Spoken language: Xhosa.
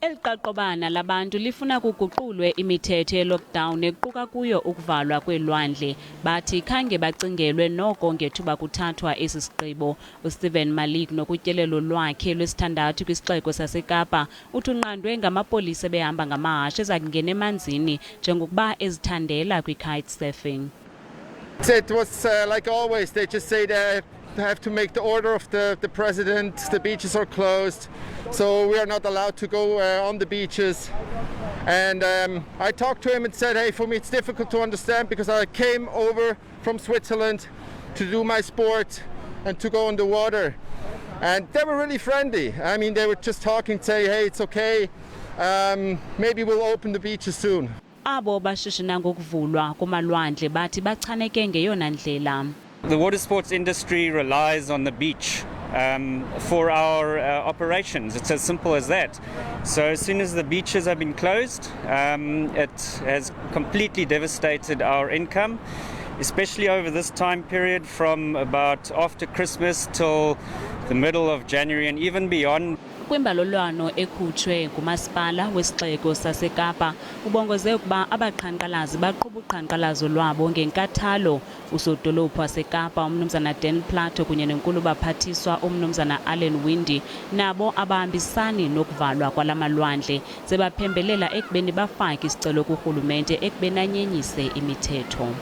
Eliqaqobana labantu lifuna kuguqulwe imithetho yeLockdown equka kuyo ukuvalwa kweelwandle. Bathi khange bacingelwe noko ngethuba kuthathwa esi sigqibo. uStephen Malik nokutyelelo lwakhe lwesithandathu kwisixeko saseKapa uthi unqandwe ngamapolisa behamba ngamahashe ezakungena emanzini njengokuba ezithandela kwi-kite surfing. It was like always, they just say they have to make the order of the president. The beaches are closed, so we are not allowed to go on the beaches. And I talked to him and said, hey, for me it's difficult to understand because I came over from Switzerland to do my sport and to go on the water. And they were really friendly. I mean, they were just talking, say, hey, it's okay. Maybe we'll open the beaches soon. Abo bashishina ngokuvulwa kwamalwandle bathi bachaneke ngeyona ndlela. The water sports industry relies on the beach for our operations. It's as simple as that. So as soon as the beaches have been closed, it has completely devastated our income, especially over this time period from about after Christmas till the middle of January and even beyond. Kwimbalolwano ekhutshwe ngumasipala wesixeko saseKapa ubongoze ukuba abaqhankqalazi baqhuba uqhankqalazo lwabo ngenkathalo. Usodolophu waseKapa umnumzana Dan Plato kunye nenkulu baphathiswa umnumzana Allen Windy nabo abahambisani nokuvalwa kwalamalwandle sebaphembelela ekubeni bafake isicelo kurhulumente ekubeni anyenyise imithetho.